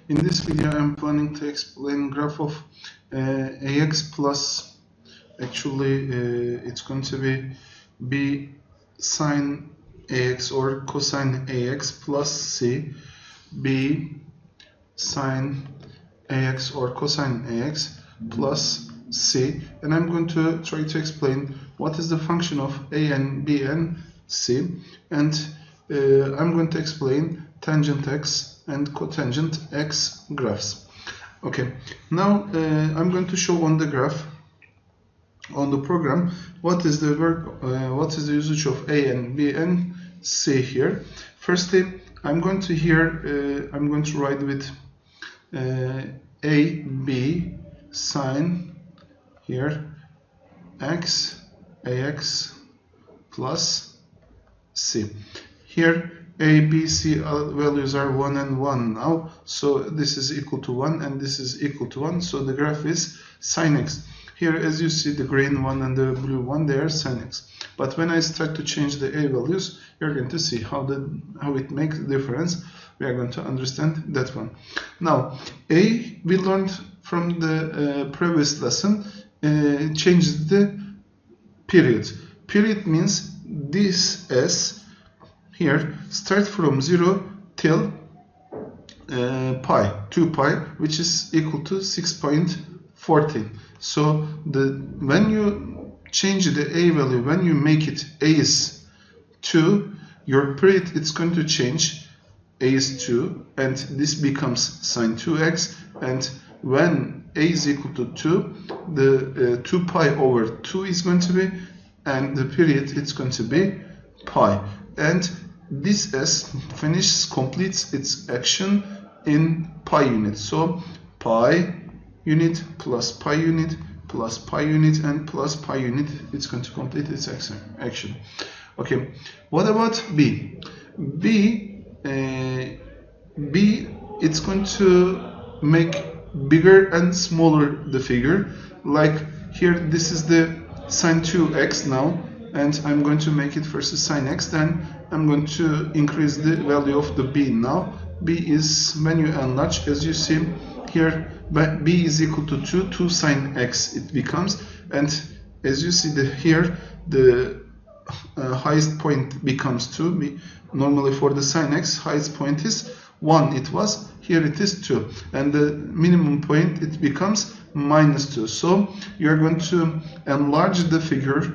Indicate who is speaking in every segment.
Speaker 1: In this video I'm planning to explain graph of ax plus, actually it's going to be b sine ax or cosine ax plus c, b sine ax or cosine ax plus c, and I'm going to try to explain what is the function of a and b and c, and I'm going to explain tangent x and cotangent x graphs. Okay, now I'm going to show on the graph, on the program, what is the usage of a and b and c here. Firstly, I'm going to write with a b sine here x ax plus c. Here a, b, c values are 1 and 1 now, so this is equal to 1 and this is equal to 1, so the graph is sine x. Here, as you see, the green one and the blue one, they are sine x. But when I start to change the a values, you're going to see how it makes a difference. We are going to understand that one. Now, a, we learned from the previous lesson, changes the period. Period means this s here start from 0 till pi, 2 pi, which is equal to 6.14. So when you change the a value, when you make it a is 2, your period it's going to change. A is 2 and this becomes sine 2x, and when a is equal to 2, the 2 pi over 2 is going to be, and the period it's going to be pi, and this s completes its action in pi unit. So pi unit plus pi unit plus pi unit and plus pi unit, it's going to complete its action. Okay, what about b? B it's going to make bigger and smaller the figure. Like here, this is the sine 2x now, and I'm going to make it first sine x, then I'm going to increase the value of the b now. B is, when you enlarge, as you see here, b is equal to 2 sine x it becomes, and as you see here the highest point becomes 2. Normally for the sine x, highest point is 1, it was, here it is 2, and the minimum point it becomes -2. So you're going to enlarge the figure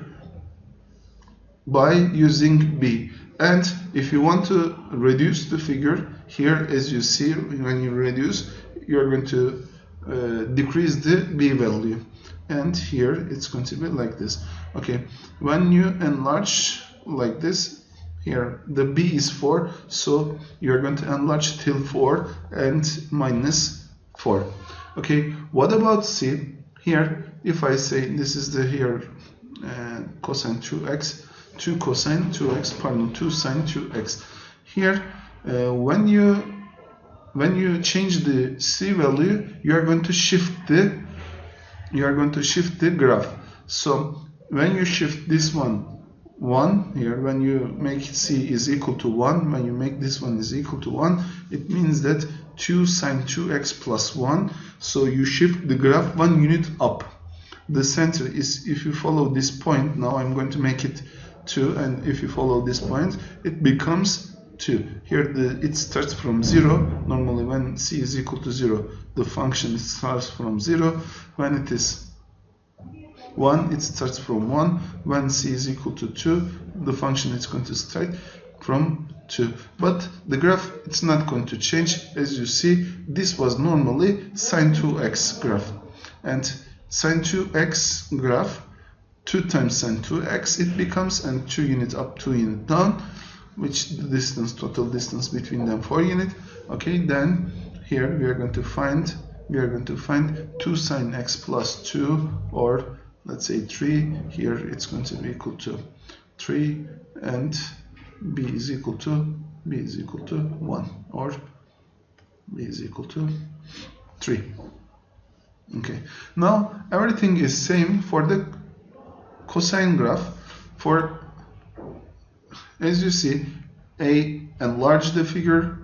Speaker 1: by using b. And if you want to reduce the figure, here as you see, when you reduce, you're going to decrease the b value, and here it's going to be like this. Okay, when you enlarge like this, here the b is 4, so you're going to enlarge till 4 and -4. Okay, what about c? Here, if I say this is the here cosine 2x, 2 cosine 2x, pardon, 2 sine 2x. Here, when you change the c value, you are going to shift the graph. So when you shift this one 1 here, when you make c is equal to 1, when you make this one is equal to 1, it means that 2 sine 2x plus 1. So you shift the graph 1 unit up. The center is, if you follow this point, now I'm going to make it 2, and if you follow this point, it becomes 2. Here it starts from 0. Normally when c is equal to 0, the function starts from 0. When it is 1, it starts from 1. When c is equal to 2, the function is going to start from 2. But the graph, it's not going to change. As you see, this was normally sine 2x graph, and sine 2x graph, 2 times sine 2x it becomes, and 2 unit up, 2 unit down, which the distance, total distance between them 4 unit. Okay, then here we are going to find 2 sine x plus 2, or let's say 3. Here it's going to be equal to 3, and b is equal to 1, or b is equal to 3. Okay, now everything is same for the cosine graph. For, as you see, a enlarge the figure,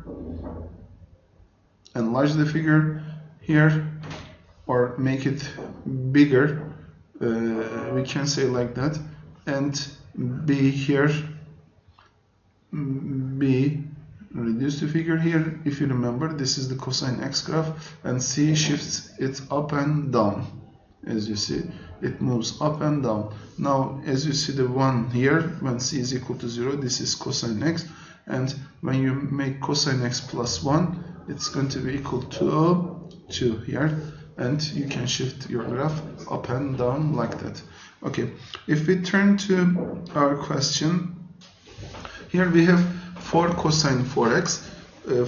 Speaker 1: enlarge the figure here or make it bigger, we can say like that, and B here, B reduce the figure here. If you remember, this is the cosine x graph, and C shifts it up and down. As you see, it moves up and down. Now, as you see the 1 here, when C is equal to 0, this is cosine x, and when you make cosine x plus 1, it's going to be equal to 2 here, and you can shift your graph up and down like that. Okay, if we turn to our question, here we have 4 cosine 4x.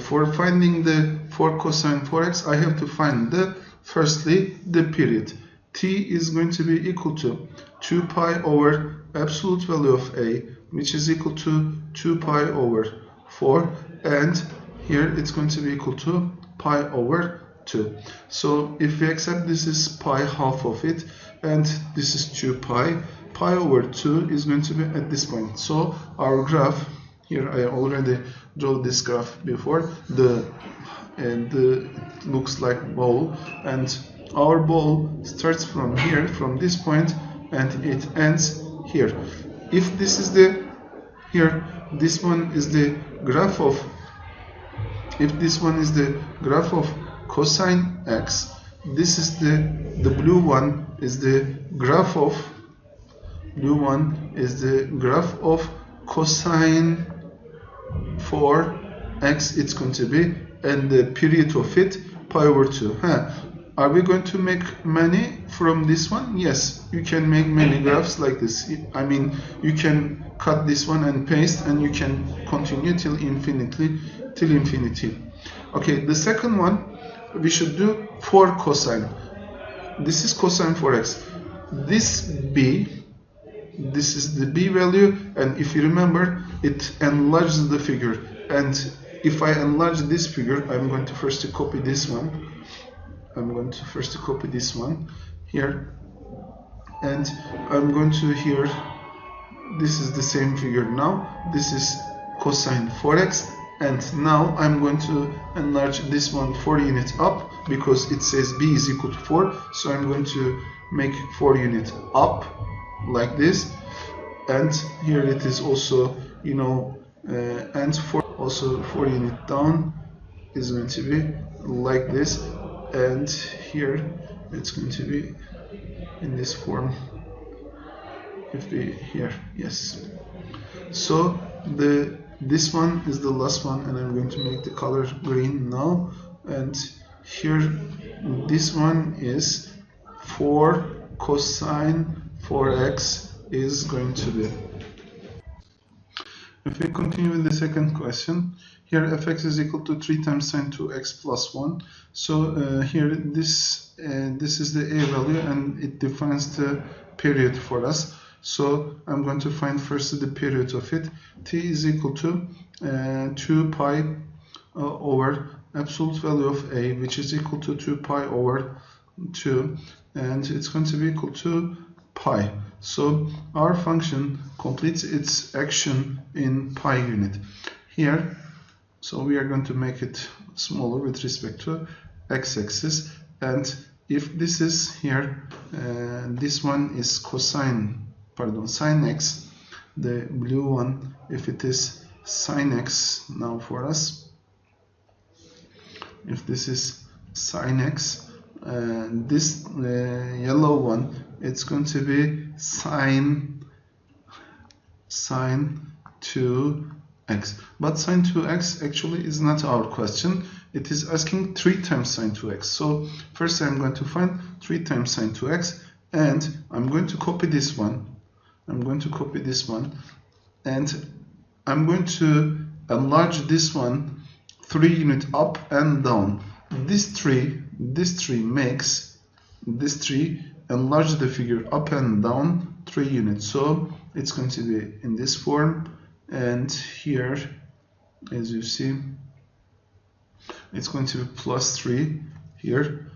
Speaker 1: For finding the 4 cosine 4x, I have to find firstly the period. T is going to be equal to 2 pi over absolute value of A, which is equal to 2 pi over 4, and here it's going to be equal to pi over 2. So if we accept this is pi, half of it, and this is 2 pi, pi over 2 is going to be at this point. So our graph, here I already drew this graph before, it looks like ball, and our ball starts from here, from this point, and it ends here. If this is the, here, this one is the graph of, if this one is the graph of cosine x, this is the blue one is the graph of, cosine 4x, it's going to be, and the period of it pi over 2. Are we going to make many from this one? Yes, you can make many graphs like this. I mean, you can cut this one and paste, and you can continue till infinity. Okay, the second one, we should do 4 cosine. This is cosine 4x. This B, this is the B value, and if you remember, it enlarges the figure. And if I enlarge this figure, I'm going to first copy this one. Here, and I'm going to here, this is the same figure now, this is cosine 4x, and now I'm going to enlarge this one 4 units up, because it says B is equal to 4, so I'm going to make 4 units up like this, and here it is also, you know, and also 4 units down is going to be like this, and here it's going to be in this form. If we here, yes. So this one is the last one, and I'm going to make the color green now, and here this one is 4 cosine 4x is going to be. If we continue with the second question, here fx is equal to 3 times sine 2x plus 1. So here this is the a value, and it defines the period for us. So I'm going to find first the period of it. T is equal to 2 pi over absolute value of a, which is equal to 2 pi over 2, and it's going to be equal to pi. So our function completes its action in pi unit here. So we are going to make it smaller with respect to x-axis, and if this is here, this one is sine x, the blue one, if it is sine x now for us, if this is sine x, this yellow one, it's going to be sine 2x. But sine 2x actually is not our question. It is asking 3 times sine 2x. So first I'm going to find 3 times sine 2x, and I'm going to copy this one. And I'm going to enlarge this one 3 units up and down. This tree enlarge the figure up and down 3 units. So it's going to be in this form, and here, as you see, it's going to be plus 3 here,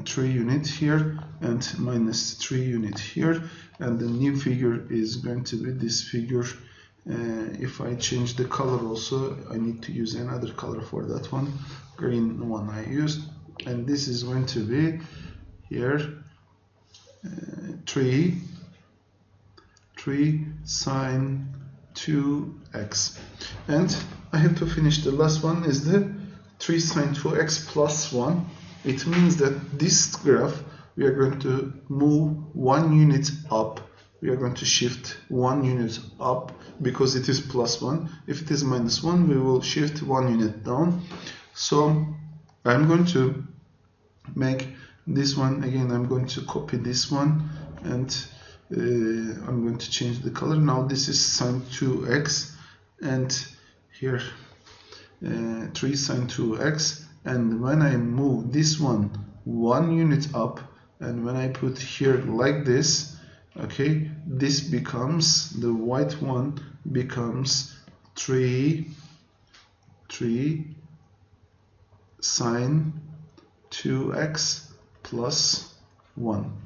Speaker 1: 3 units here, and minus 3 units here, and the new figure is going to be this figure. If I change the color also, I need to use another color for that one. green one I used, and this is going to be here 3 sine 2x, and I have to finish the last one is the 3 sine 2x plus 1. It means that this graph we are going to move 1 unit up. We are going to shift 1 unit up because it is plus 1. If it is minus 1, we will shift 1 unit down. So I'm going to make this one again. I'm going to copy this one, and I'm going to change the color. Now this is sine 2x, and here 3 sine 2x, and when I move this one 1 unit up, and when I put here like this, okay, this becomes, the white one becomes 3 sine 2x plus 1.